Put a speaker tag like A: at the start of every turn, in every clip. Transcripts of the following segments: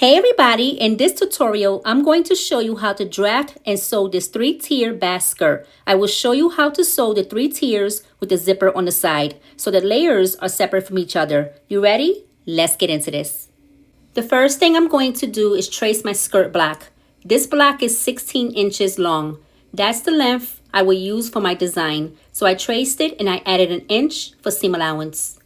A: Hey everybody, in this tutorial, I'm going to show you how to draft and sew this 3-tier Basque skirt. I will show you how to sew the 3 tiers with the zipper on the side, so the layers are separate from each other. You ready? Let's get into this. The first thing I'm going to do is trace my skirt block. This block is 16 inches long. That's the length I will use for my design. So I traced it and I added an inch for seam allowance.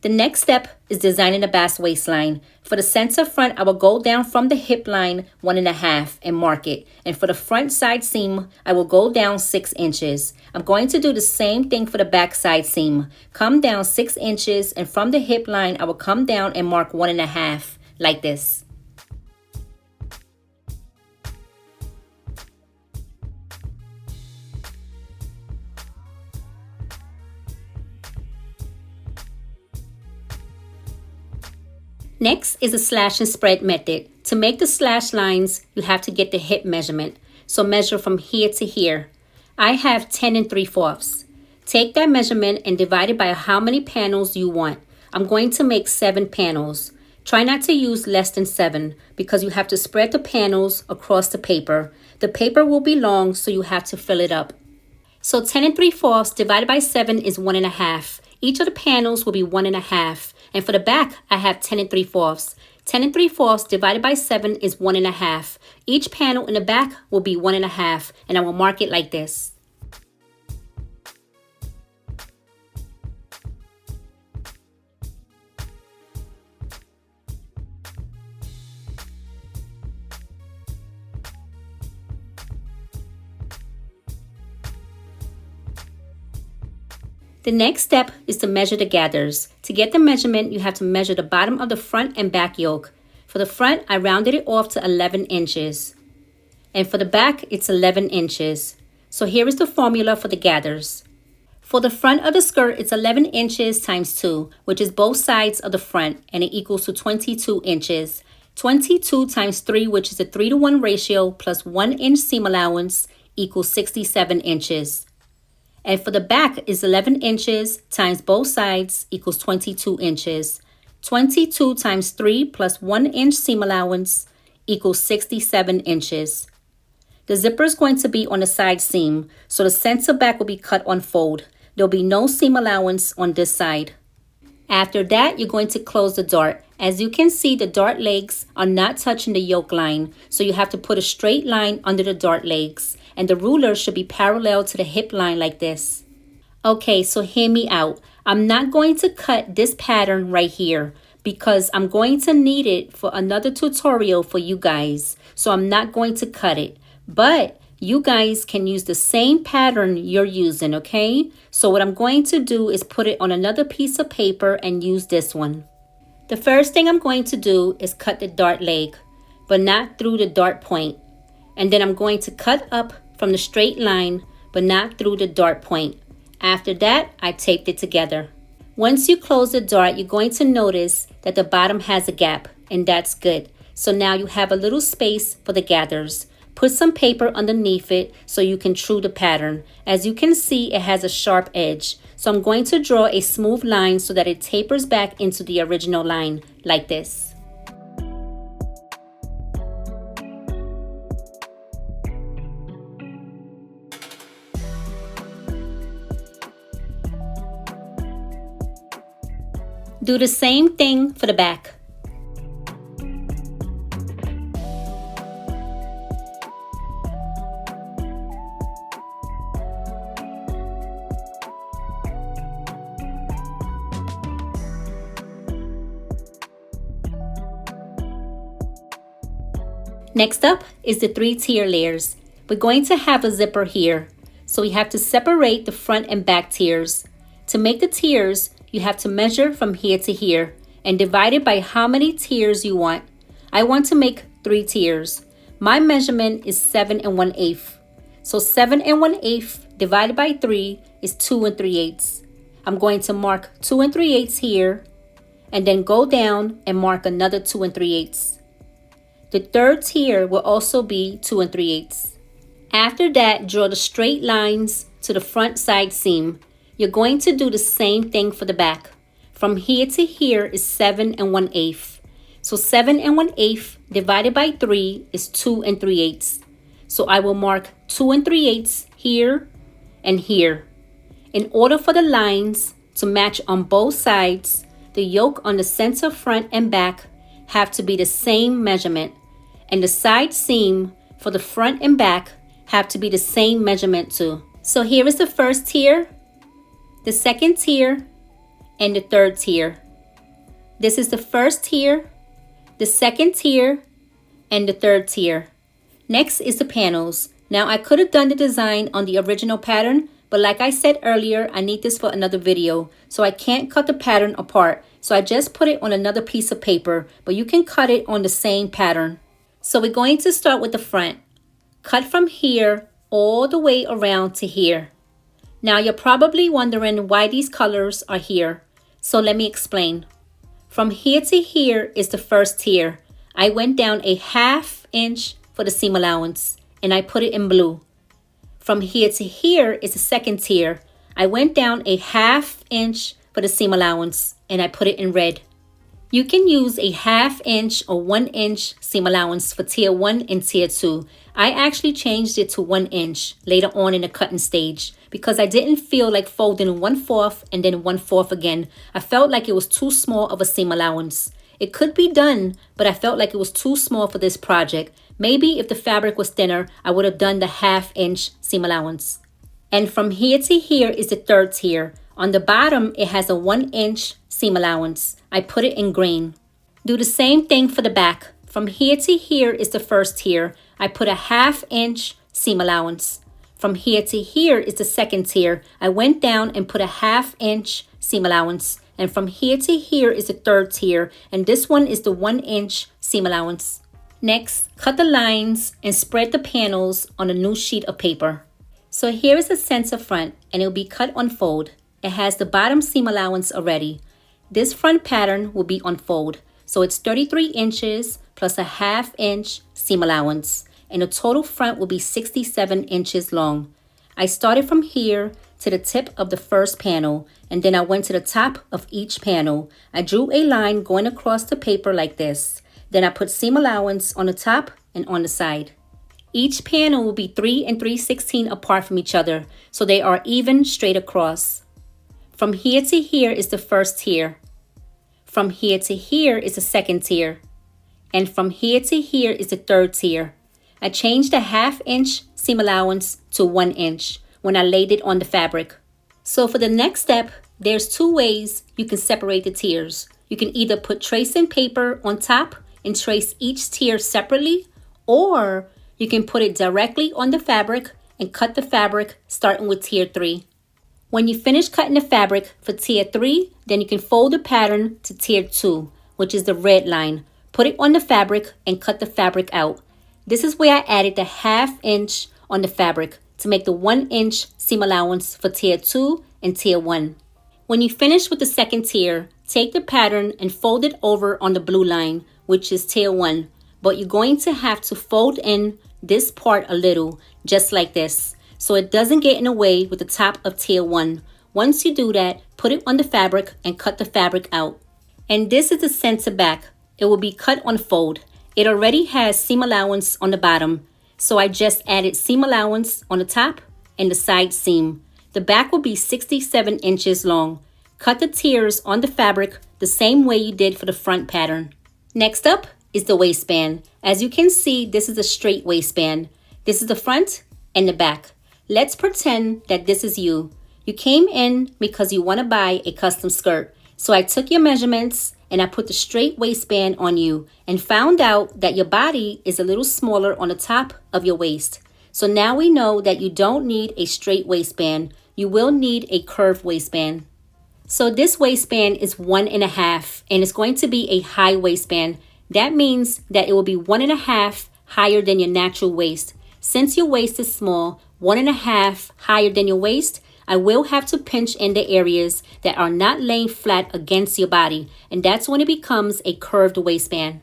A: The next step is designing the Basque waistline. For the center front, I will go down from the hip line 1.5 and mark it. And for the front side seam, I will go down 6 inches. I'm going to do the same thing for the back side seam. Come down 6 inches, and from the hip line, I will come down and mark 1.5 like this. Next is the slash and spread method. To make the slash lines, you have to get the hip measurement. So measure from here to here. I have 10 3/4. Take that measurement and divide it by how many panels you want. I'm going to make 7 panels. Try not to use less than 7 because you have to spread the panels across the paper. The paper will be long, so you have to fill it up. So 10 3/4 divided by 7 is 1.5. Each of the panels will be 1.5. And for the back, I have 10 3/4. 10 3/4 divided by 7 is 1.5. Each panel in the back will be 1.5, and I will mark it like this. The next step is to measure the gathers. To get the measurement, you have to measure the bottom of the front and back yoke. For the front, I rounded it off to 11 inches. And for the back, it's 11 inches. So here is the formula for the gathers. For the front of the skirt, it's 11 inches times 2, which is both sides of the front, and it equals to 22 inches. 22 times 3, which is a 3-to-1 ratio, plus 1 inch seam allowance, equals 67 inches. And for the back is 11 inches times both sides equals 22 inches. 22 times 3 plus 1 inch seam allowance equals 67 inches. The zipper is going to be on the side seam, so the center back will be cut on fold. There will be no seam allowance on this side. After that, you're going to close the dart. As you can see, the dart legs are not touching the yoke line, so you have to put a straight line under the dart legs. And the ruler should be parallel to the hip line like this. Okay, so hear me out. I'm not going to cut this pattern right here because I'm going to need it for another tutorial for you guys. So I'm not going to cut it. But you guys can use the same pattern you're using, okay? So what I'm going to do is put it on another piece of paper and use this one. The first thing I'm going to do is cut the dart leg, but not through the dart point. And then I'm going to cut up from the straight line, but not through the dart point. After that, I taped it together. Once you close the dart, you're going to notice that the bottom has a gap, and that's good. So now you have a little space for the gathers. Put some paper underneath it so you can true the pattern. As you can see, it has a sharp edge. So I'm going to draw a smooth line so that it tapers back into the original line, like this. Do the same thing for the back. Next up is the 3-tier layers. We're going to have a zipper here, so we have to separate the front and back tiers. To make the tiers, you have to measure from here to here and divide it by how many tiers you want. I want to make 3 tiers. My measurement is 7 1/8. So 7 1/8 divided by 3 is 2 3/8. I'm going to mark 2 3/8 here and then go down and mark another 2 3/8. The third tier will also be 2 3/8. After that, draw the straight lines to the front side seam. You're going to do the same thing for the back. From here to here is 7 1/8. So 7 1/8 divided by 3 is 2 3/8. So I will mark 2 3/8 here and here. In order for the lines to match on both sides, the yoke on the center, front, and back have to be the same measurement, and the side seam for the front and back have to be the same measurement too. So here is the first tier, the second tier, and the third tier. This is the first tier, the second tier, and the third tier. Next is the panels. Now I could have done the design on the original pattern, but like I said earlier, I need this for another video, so I can't cut the pattern apart. So I just put it on another piece of paper, but you can cut it on the same pattern. So we're going to start with the front. Cut from here all the way around to here. Now you're probably wondering why these colors are here. So let me explain. From here to here is the first tier. I went down a 1/2 inch for the seam allowance, and I put it in blue. From here to here is the second tier. I went down a 1/2 inch for the seam allowance, and I put it in red. You can use a 1/2 inch or 1 inch seam allowance for tier 1 and tier 2. I actually changed it to 1 inch later on in the cutting stage because I didn't feel like folding 1/4 and then 1/4 again. I felt like it was too small of a seam allowance. It could be done, but I felt like it was too small for this project. Maybe if the fabric was thinner, I would have done the 1/2 inch seam allowance. And from here to here is the third tier. On the bottom, it has a 1 inch seam allowance. I put it in green. Do the same thing for the back. From here to here is the first tier. I put a 1/2 inch seam allowance. From here to here is the second tier. I went down and put a 1/2 inch seam allowance. And from here to here is the third tier. And this one is the 1 inch seam allowance. Next, cut the lines and spread the panels on a new sheet of paper. So here is the center front, and it will be cut on fold. It has the bottom seam allowance already. This front pattern will be on fold. So it's 33 inches plus a 1/2 inch seam allowance. And the total front will be 67 inches long. I started from here to the tip of the first panel, and then I went to the top of each panel. I drew a line going across the paper like this. Then I put seam allowance on the top and on the side. Each panel will be 3 3/16 apart from each other, so they are even straight across. From here to here is the first tier. From here to here is the second tier. And from here to here is the third tier. I changed the 1/2 inch seam allowance to 1 inch when I laid it on the fabric. So for the next step, there's 2 ways you can separate the tiers. You can either put tracing paper on top and trace each tier separately, or you can put it directly on the fabric and cut the fabric starting with tier 3. When you finish cutting the fabric for tier 3, then you can fold the pattern to tier 2, which is the red line. Put it on the fabric and cut the fabric out. This is where I added the 1/2 inch on the fabric to make the 1 inch seam allowance for tier 2 and tier 1. When you finish with the second tier, take the pattern and fold it over on the blue line, which is tier 1. But you're going to have to fold in this part a little, just like this, so it doesn't get in the way with the top of tier 1. Once you do that, put it on the fabric and cut the fabric out. And this is the center back. It will be cut on fold. It already has seam allowance on the bottom, so I just added seam allowance on the top and the side seam. The back will be 67 inches long. Cut the tiers on the fabric the same way you did for the front pattern. Next up is the waistband. As you can see, this is a straight waistband. This is the front and the back. Let's pretend that this is you. You came in because you want to buy a custom skirt. So I took your measurements and I put the straight waistband on you and found out that your body is a little smaller on the top of your waist. So now we know that you don't need a straight waistband. You will need a curved waistband. So this waistband is 1.5 and it's going to be a high waistband. That means that it will be 1.5 higher than your natural waist. Since your waist is small, 1.5 higher than your waist, I will have to pinch in the areas that are not laying flat against your body, and that's when it becomes a curved waistband.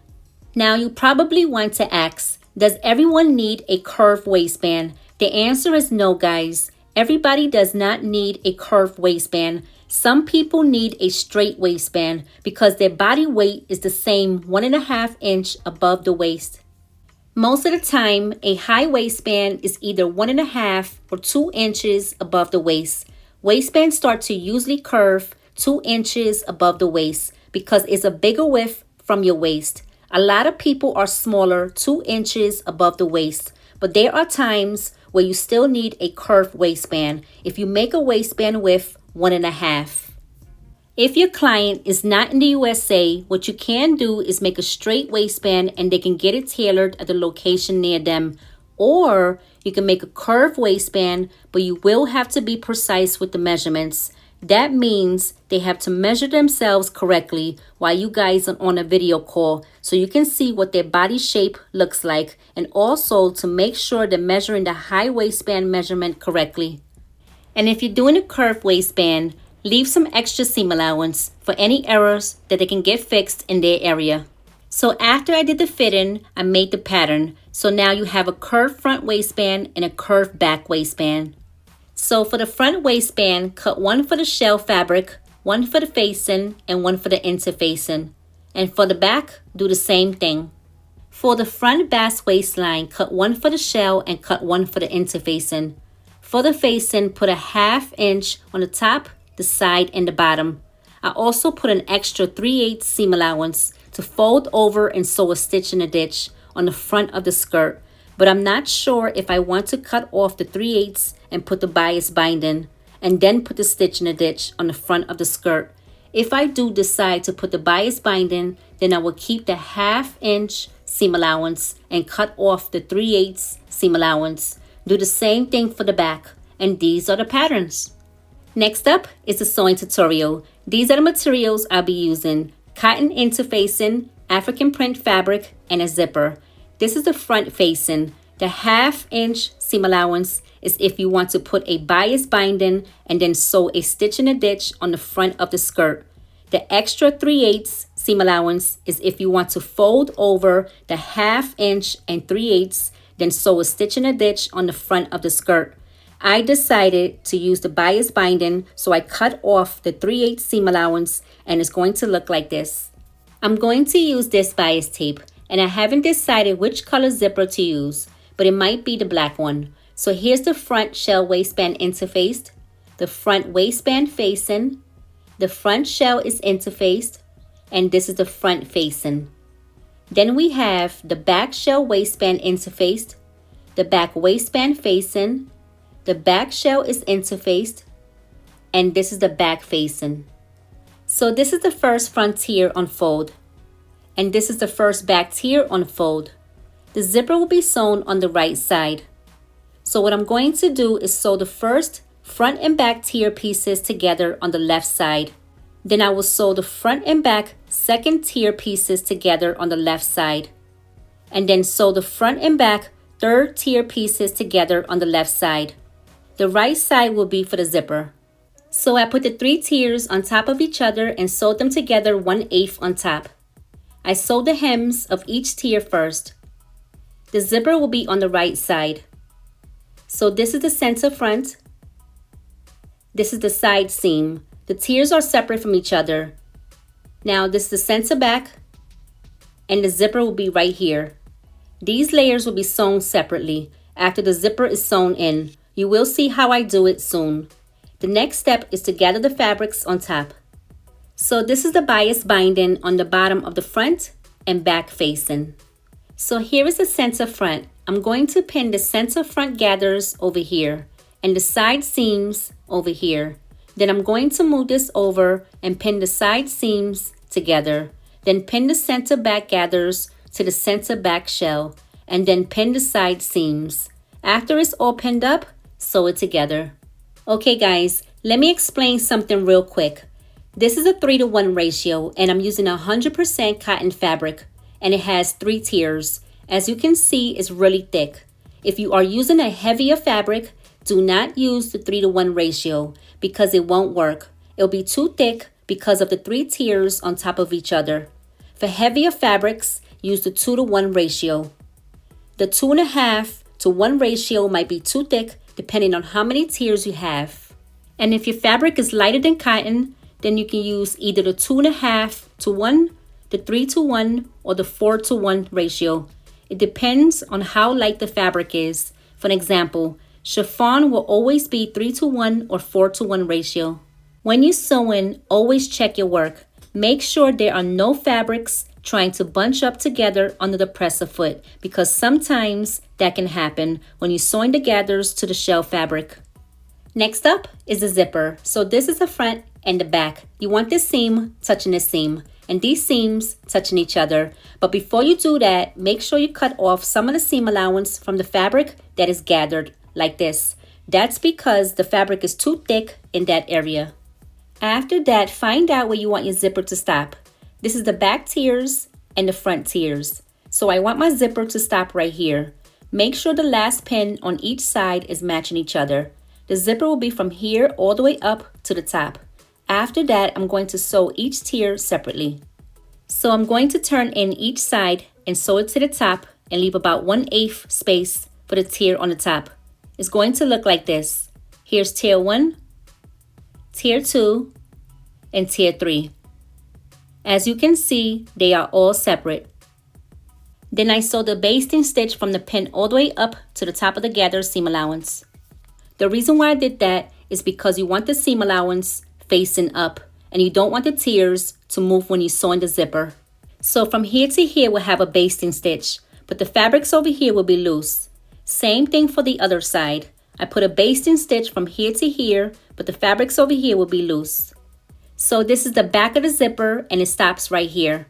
A: Now you probably want to ask, does everyone need a curved waistband? The answer is no, guys. Everybody does not need a curved waistband. Some people need a straight waistband because their body weight is the same 1.5 inch above the waist. Most of the time, a high waistband is either 1.5 or 2 inches above the waist. Waistbands start to usually curve 2 inches above the waist because it's a bigger width from your waist. A lot of people are smaller 2 inches above the waist, but there are times where you still need a curved waistband if you make a waistband width 1.5. If your client is not in the USA, what you can do is make a straight waistband and they can get it tailored at the location near them. Or you can make a curved waistband, but you will have to be precise with the measurements. That means they have to measure themselves correctly while you guys are on a video call so you can see what their body shape looks like, and also to make sure they're measuring the high waistband measurement correctly. And if you're doing a curved waistband, leave some extra seam allowance for any errors that they can get fixed in their area. So after I did the fitting, I made the pattern. So now you have a curved front waistband and a curved back waistband. So for the front waistband, cut one for the shell fabric, one for the facing, and one for the interfacing. And for the back, do the same thing. For the front Basque waistline, cut one for the shell and cut one for the interfacing. For the facing, put a 1/2 inch on the top, the side, and the bottom. I also put an extra 3/8 seam allowance to fold over and sew a stitch in a ditch on the front of the skirt, but I'm not sure if I want to cut off the 3/8 and put the bias binding and then put the stitch in a ditch on the front of the skirt. If I do decide to put the bias binding, then I will keep the 1/2 inch seam allowance and cut off the 3/8 seam allowance. Do the same thing for the back, and these are the patterns. Next up is the sewing tutorial. These are the materials I'll be using: cotton interfacing, African print fabric, and a zipper. This is the front facing. The 1/2 inch seam allowance is if you want to put a bias binding and then sew a stitch in a ditch on the front of the skirt. The extra 3/8 seam allowance is if you want to fold over the 1/2 inch and 3/8, then sew a stitch in a ditch on the front of the skirt. I decided to use the bias binding, so I cut off the 3/8 seam allowance, and it's going to look like this. I'm going to use this bias tape, and I haven't decided which color zipper to use, but it might be the black one. So here's the front shell waistband interfaced, the front waistband facing, the front shell is interfaced, and this is the front facing. Then we have the back shell waistband interfaced, the back waistband facing, the back shell is interfaced, and this is the back facing. So this is the first front tier unfold, and this is the first back tier unfold. The zipper will be sewn on the right side. So what I'm going to do is sew the first front and back tier pieces together on the left side. Then I will sew the front and back second tier pieces together on the left side. And then sew the front and back third tier pieces together on the left side. The right side will be for the zipper. So I put the 3 tiers on top of each other and sewed them together 1/8 on top. I sewed the hems of each tier first. The zipper will be on the right side. So this is the center front. This is the side seam. The tiers are separate from each other. Now this is the center back, and the zipper will be right here. These layers will be sewn separately after the zipper is sewn in. You will see how I do it soon. The next step is to gather the fabrics on top. So this is the bias binding on the bottom of the front and back facing. So here is the center front. I'm going to pin the center front gathers over here and the side seams over here. Then I'm going to move this over and pin the side seams together. Then pin the center back gathers to the center back shell, and then pin the side seams. After it's all pinned up, sew it together. Okay guys, let me explain something real quick. This is a 3:1 ratio, and I'm using 100% cotton fabric, and it has 3 tiers. As you can see, it's really thick. If you are using a heavier fabric, do not use the 3:1 ratio because it won't work. It'll be too thick because of the 3 tiers on top of each other. For heavier fabrics, use the 2:1 ratio. The 2.5 to 1 ratio might be too thick depending on how many tiers you have. And if your fabric is lighter than cotton, then you can use either the 2.5:1, the 3:1, or the 4:1 ratio. It depends on how light the fabric is. For example, chiffon will always be 3:1 or 4:1 ratio. When you're sewing, always check your work. Make sure there are no fabrics trying to bunch up together under the presser foot, because sometimes that can happen when you're sewing the gathers to the shell fabric. Next up is the zipper. So this is the front and the back. You want this seam touching this seam and these seams touching each other. But before you do that, make sure you cut off some of the seam allowance from the fabric that is gathered like this. That's because the fabric is too thick in that area. After that, find out where you want your zipper to stop. This is the back tiers and the front tiers. So I want my zipper to stop right here. Make sure the last pin on each side is matching each other. The zipper will be from here all the way up to the top. After that, I'm going to sew each tier separately. So I'm going to turn in each side and sew it to the top and leave about 1/8 space for the tier on the top. It's going to look like this. Here's tier 1, tier 2, and tier 3. As you can see, they are all separate. Then I sew the basting stitch from the pin all the way up to the top of the gathered seam allowance. The reason why I did that is because you want the seam allowance facing up and you don't want the tiers to move when you're sewing the zipper. So from here to here we'll have a basting stitch, but the fabrics over here will be loose. Same thing for the other side. I put a basting stitch from here to here, but the fabrics over here will be loose. So this is the back of the zipper and it stops right here.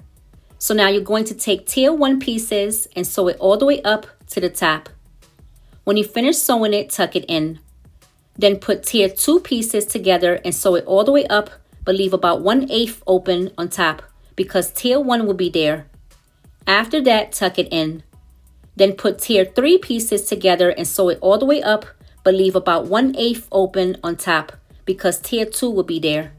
A: So now you're going to take tier 1 pieces and sew it all the way up to the top. When you finish sewing it, tuck it in. Then put tier 2 pieces together and sew it all the way up, but leave about 1/8 open on top because tier 1 will be there. After that, tuck it in. Then put tier 3 pieces together and sew it all the way up, but leave about 1/8 open on top because tier 2 will be there.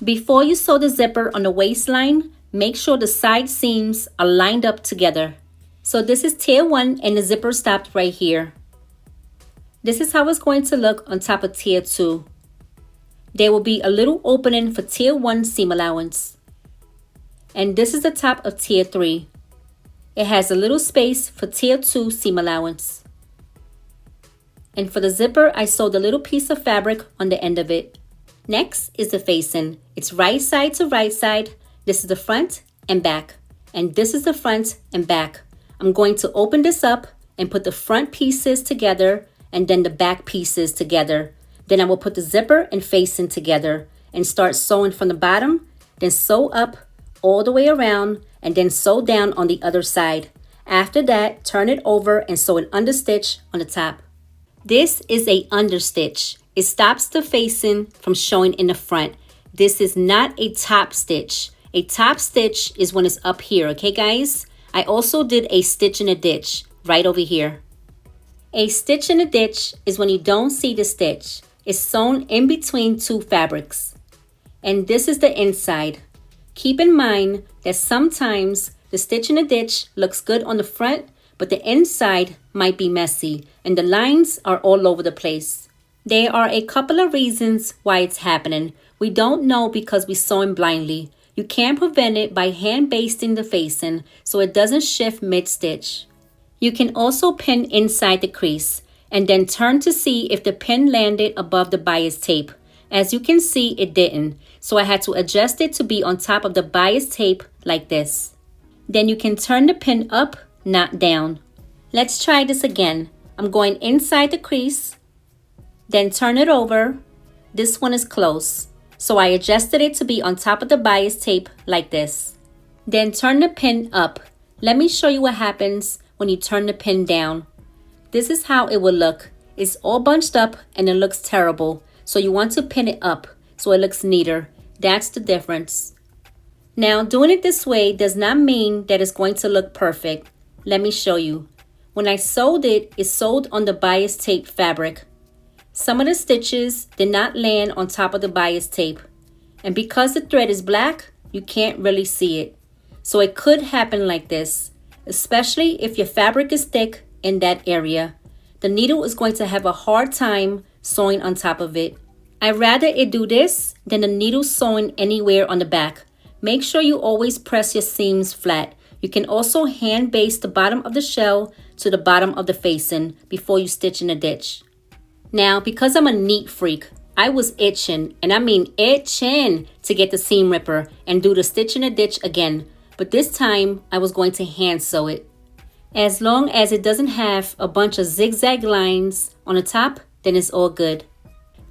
A: Before you sew the zipper on the waistline, make sure the side seams are lined up together. So this is tier 1 and the zipper stopped right here. This is how it's going to look on top of tier 2. There will be a little opening for tier 1 seam allowance. And this is the top of tier 3. It has a little space for tier 2 seam allowance. And for the zipper, I sewed a little piece of fabric on the end of it. Next is the facing. It's right side to right side. This is the front and back. And this is the front and back. I'm going to open this up and put the front pieces together and then the back pieces together. Then I will put the zipper and facing together and start sewing from the bottom, then sew up all the way around and then sew down on the other side. After that, turn it over and sew an understitch on the top. This is a understitch. It stops the facing from showing in the front. This is not a top stitch. A top stitch is when it's up here, okay guys? I also did a stitch in a ditch right over here. A stitch in a ditch is when you don't see the stitch. It's sewn in between 2 fabrics. And this is the inside. Keep in mind that sometimes the stitch in a ditch looks good on the front, but the inside might be messy and the lines are all over the place. There are a couple of reasons why it's happening. We don't know because we're sewing blindly. You can prevent it by hand basting the facing so it doesn't shift mid-stitch. You can also pin inside the crease and then turn to see if the pin landed above the bias tape. As you can see, it didn't, so I had to adjust it to be on top of the bias tape like this. Then you can turn the pin up, not down. Let's try this again. I'm going inside the crease, then turn it over. This one is close, so I adjusted it to be on top of the bias tape like this. Then turn the pin up. Let me show you what happens when you turn the pin down. This is how it will look. It's all bunched up and it looks terrible. So you want to pin it up so it looks neater. That's the difference. Now doing it this way does not mean that it's going to look perfect. Let me show you. When I sewed it, it sewed on the bias tape fabric. Some of the stitches did not land on top of the bias tape. And because the thread is black, you can't really see it. So it could happen like this. Especially if your fabric is thick in that area. The needle is going to have a hard time sewing on top of it. I'd rather it do this than the needle sewing anywhere on the back. Make sure you always press your seams flat. You can also hand baste the bottom of the shell to the bottom of the facing before you stitch in the ditch. Now, because I'm a neat freak, I was itching, and I mean itching, to get the seam ripper and do the stitch in the ditch again. But this time, I was going to hand sew it. As long as it doesn't have a bunch of zigzag lines on the top, then it's all good.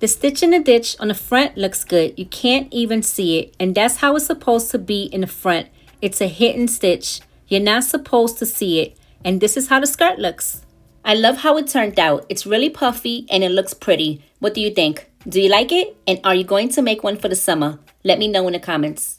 A: The stitch in the ditch on the front looks good. You can't even see it, and that's how it's supposed to be in the front. It's a hidden stitch. You're not supposed to see it, and this is how the skirt looks. I love how it turned out. It's really puffy and it looks pretty. What do you think? Do you like it? And are you going to make one for the summer? Let me know in the comments.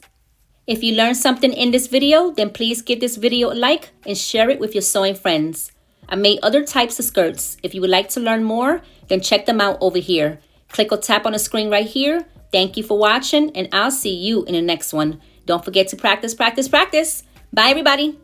A: If you learned something in this video, then please give this video a like and share it with your sewing friends. I made other types of skirts. If you would like to learn more, then check them out over here. Click or tap on the screen right here. Thank you for watching, and I'll see you in the next one. Don't forget to practice, practice, practice. Bye, everybody.